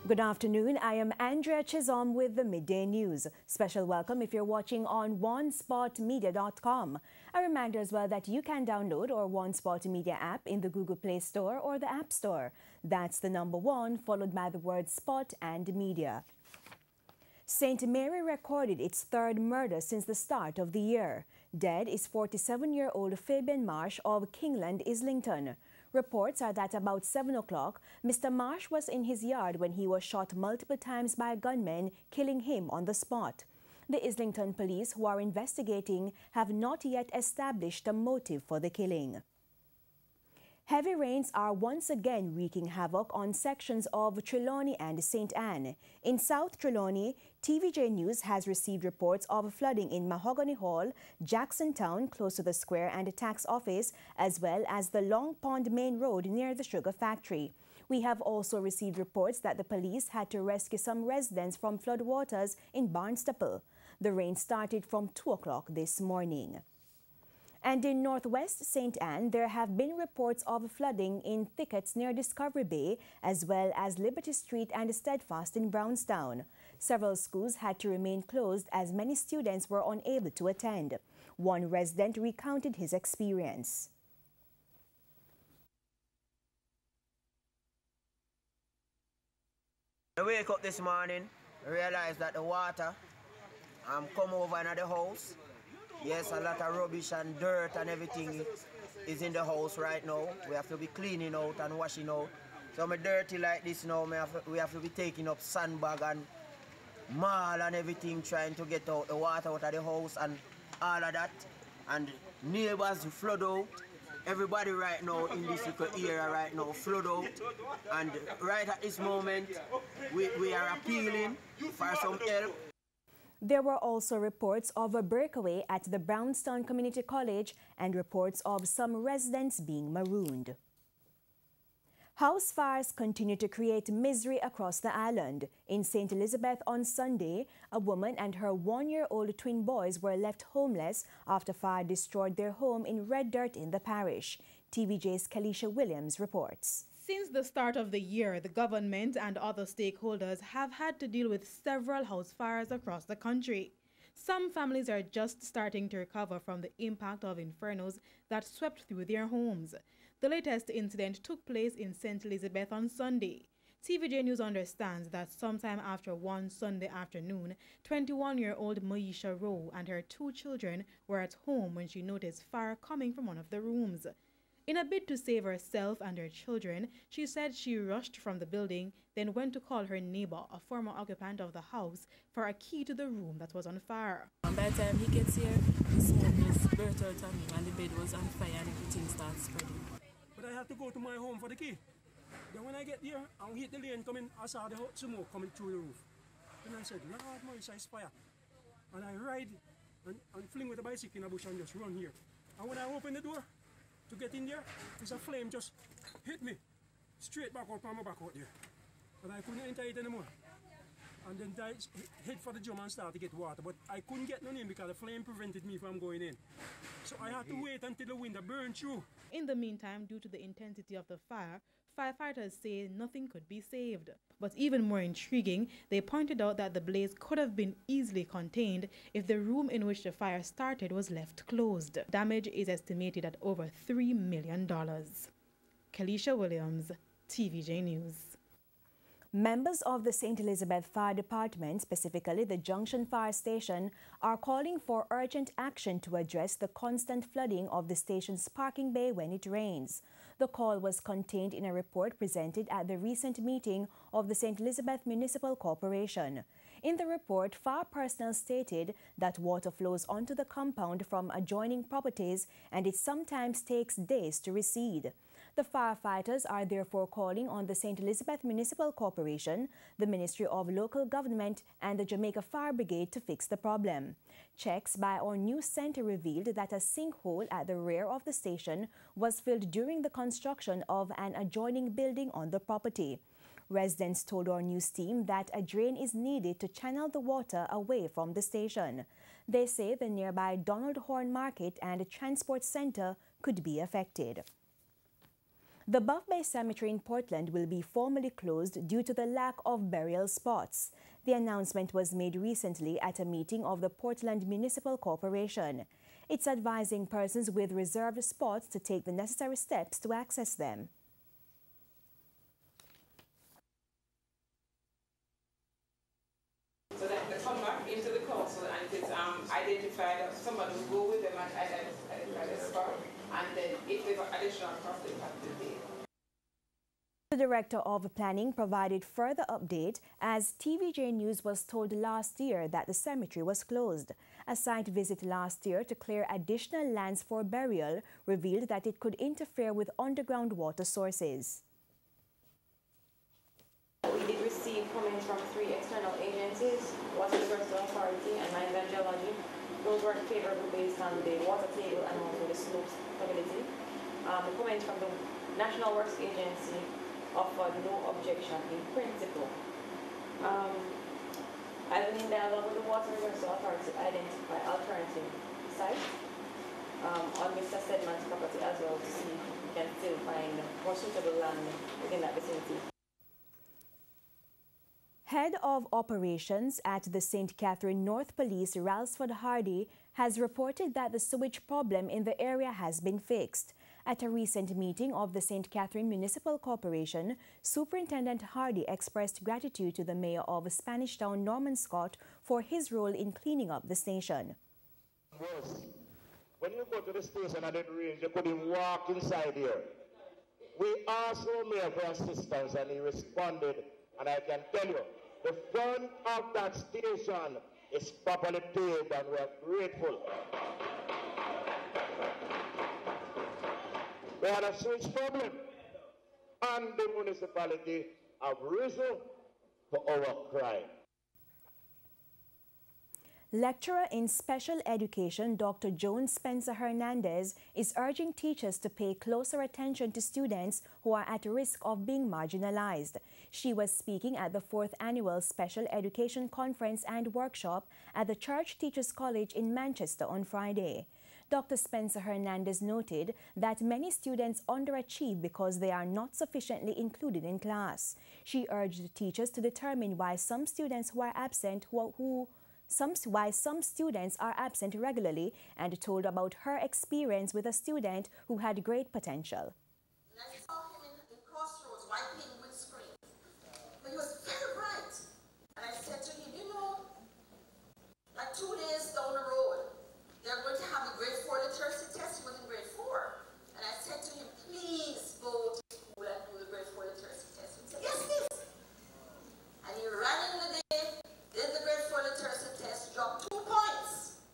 Good afternoon. I am Andrea Chisholm with the Midday News. Special welcome if you're watching on onespotmedia.com. A reminder as well that you can download our One Spot Media app in the Google Play Store or the App Store. That's the number 1 followed by the word Spot and Media. St. Mary recorded its 3rd murder since the start of the year. Dead is 47-year-old Fabian Marsh of Kingland, Islington. Reports are that about 7 o'clock, Mr. Marsh was in his yard when he was shot multiple times by gunmen, killing him on the spot. The Islington police, who are investigating, have not yet established a motive for the killing. Heavy rains are once again wreaking havoc on sections of Trelawny and St. In South Trelawny, TVJ News has received reports of flooding in Mahogany Hall, Jackson Town, close to the square and the tax office, as well as the Long Pond Main Road near the sugar factory. We have also received reports that the police had to rescue some residents from floodwaters in Barnstaple. The rain started from 2 o'clock this morning. And in northwest St. Anne, there have been reports of flooding in thickets near Discovery Bay, as well as Liberty Street and Steadfast in Brownstown. Several schools had to remain closed as many students were unable to attend. One resident recounted his experience. I wake up this morning, realize that the water come over in the house. Yes, a lot of rubbish and dirt and everything is in the house right now. We have to be cleaning out and washing out. So I'm dirty like this now. We have to be taking up sandbag and maul and everything, trying to get out the water out of the house and all of that. And neighbors flood out. Everybody right now in this little area right now flood out. And right at this moment, we are appealing for some help. There were also reports of a breakaway at the Brownstown Community College and reports of some residents being marooned. House fires continue to create misery across the island. In St. Elizabeth on Sunday, a woman and her 1-year-old twin boys were left homeless after fire destroyed their home in Red Dirt in the parish. TVJ's Kalisha Williams reports. Since the start of the year, the government and other stakeholders have had to deal with several house fires across the country. Some families are just starting to recover from the impact of infernos that swept through their homes. The latest incident took place in St. Elizabeth on Sunday. TVJ News understands that sometime after one Sunday afternoon, 21-year-old Maisha Rowe and her 2 children were at home when she noticed fire coming from one of the rooms. In a bid to save herself and her children, she said she rushed from the building, then went to call her neighbor, a former occupant of the house, for a key to the room that was on fire. By the time he gets here, the smoke was burst out on him and the bed was on fire and everything starts spreading. But I have to go to my home for the key. Then when I get there, I hit the lane coming, I saw the smoke coming through the roof. Then I said, Lord, Marisha, it's fire. And I ride and fling with the bicycle in the bush and just run here. And when I open the door to get in there, there's a flame just hit me straight back out from my back out there. But I couldn't enter it anymore. And then I hit for the drum and start to get water. But I couldn't get none in because the flame prevented me from going in. So I had to wait until the window burned through. In the meantime, due to the intensity of the fire, firefighters say nothing could be saved. But even more intriguing, they pointed out that the blaze could have been easily contained if the room in which the fire started was left closed. Damage is estimated at over $3 million. Kalisha Williams, TVJ News. Members of the St. Elizabeth Fire Department, specifically the Junction Fire Station, are calling for urgent action to address the constant flooding of the station's parking bay when it rains. The call was contained in a report presented at the recent meeting of the St. Elizabeth Municipal Corporation. In the report, fire personnel stated that water flows onto the compound from adjoining properties and it sometimes takes days to recede. The firefighters are therefore calling on the St. Elizabeth Municipal Corporation, the Ministry of Local Government and the Jamaica Fire Brigade to fix the problem. Checks by our news center revealed that a sinkhole at the rear of the station was filled during the construction of an adjoining building on the property. Residents told our news team that a drain is needed to channel the water away from the station. They say the nearby Donald Horn Market and Transport Center could be affected. The Buff Bay Cemetery in Portland will be formally closed due to the lack of burial spots. The announcement was made recently at a meeting of the Portland Municipal Corporation. It's advising persons with reserved spots to take the necessary steps to access them. So that they come back into the council and it's identified that someone will go with them and identify the spot, and then if there's additional cost, they have to pay. The Director of Planning provided further update as TVJ News was told last year that the cemetery was closed. A site visit last year to clear additional lands for burial revealed that it could interfere with underground water sources. We did receive comments from 3 external agencies, Water Universal Authority and Mines and Geology. Those were favorable based on the water table and also the slope stability. The comments from the National Works Agency offered no objection in principle. I've been in dialogue with the Water Universal Authority to identify alternative sites on Mr. Stedman's property as well to see if we can still find more suitable land within that vicinity. Head of Operations at the St. Catherine North Police, Ralsford Hardy, has reported that the sewage problem in the area has been fixed. At a recent meeting of the St. Catherine Municipal Corporation, Superintendent Hardy expressed gratitude to the Mayor of Spanish Town, Norman Scott, for his role in cleaning up the station. Worse, when you go to the station at the range, you couldn't walk inside here. We asked our Mayor for assistance and he responded, and I can tell you, the front of that station is properly paved and we are grateful. We had a sewage problem and the municipality have risen for our crime. Lecturer in Special Education Dr. Joan Spencer Hernandez is urging teachers to pay closer attention to students who are at risk of being marginalized. She was speaking at the 4th Annual Special Education Conference and Workshop at the Church Teachers College in Manchester on Friday. Dr. Spencer Hernandez noted that many students underachieve because they are not sufficiently included in class. She urged teachers to determine why some students who are absent why some students are absent regularly, and told about her experience with a student who had great potential. And I saw him in Crossroads wiping windscreen, but he was very bright. And I said to him, you know, like 2 days down the road, they're going to have a grade 4 literacy test. He was in grade 4. And I said to him, please go to school and do the grade 4 literacy test. He said, yes, please. And he ran in the day, did the grade 4 literacy test, dropped 2 points,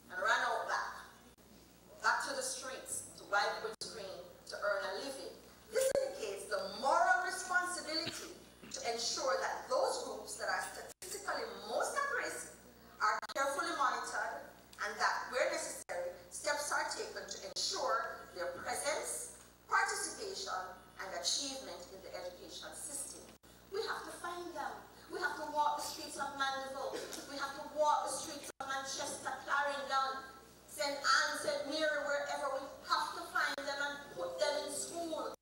and ran out back to the streets to wipe windscreen to earn a living. This indicates the moral responsibility to ensure that those groups that are statistically most at risk are carefully monitored, and that where necessary, steps are taken to ensure their presence, participation, and achievement in the education system. We have to find them. We have to walk the streets of Mandeville. We have to walk the streets of Manchester, Clarendon, St. Anne, St. Mary, wherever. We have to find them and put them in school.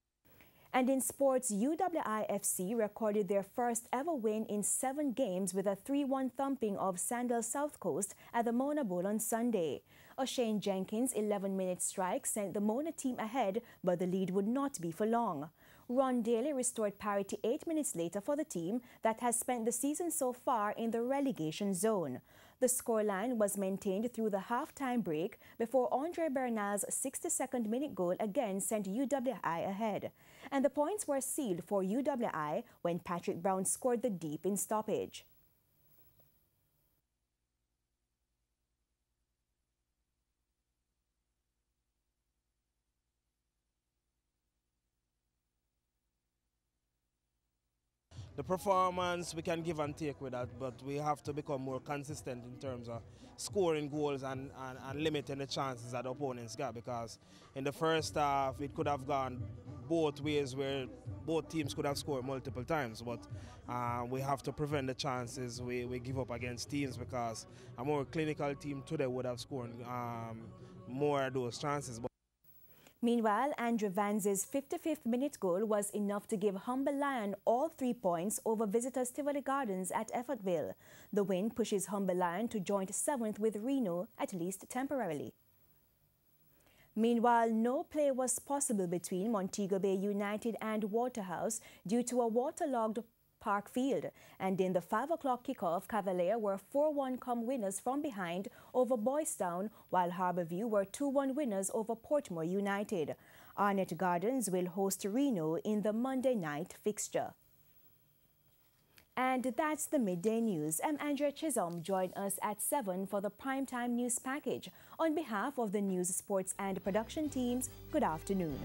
And in sports, UWI-FC recorded their first ever win in 7 games with a 3-1 thumping of Sandal South Coast at the Mona Bowl on Sunday. O'Shane Jenkins' 11-minute strike sent the Mona team ahead, but the lead would not be for long. Ron Daly restored parity 8 minutes later for the team that has spent the season so far in the relegation zone. The scoreline was maintained through the half-time break before Andre Bernal's 62nd minute goal again sent UWI ahead. And the points were sealed for UWI when Patrick Brown scored the deep in stoppage. The performance we can give and take with that, but we have to become more consistent in terms of scoring goals and limiting the chances that opponents got, because in the first half it could have gone both ways where both teams could have scored multiple times, but we have to prevent the chances we give up against teams, because a more clinical team today would have scored more of those chances. Meanwhile, Andrew Vanz's 55th minute goal was enough to give Humber Lion all 3 points over visitors Tivoli Gardens at Effortville. The win pushes Humber Lion to joint 7th with Reno, at least temporarily. Meanwhile, no play was possible between Montego Bay United and Waterhouse due to a waterlogged Park Field, and in the 5 o'clock kickoff, Cavalier were 4-1 come winners from behind over Boys Town, while Harbourview were 2-1 winners over Portmore United. Arnett Gardens will host Reno in the Monday night fixture. And that's the midday news. I'm Andrea Chisholm. Join us at 7 for the primetime news package. On behalf of the news, sports and production teams, good afternoon.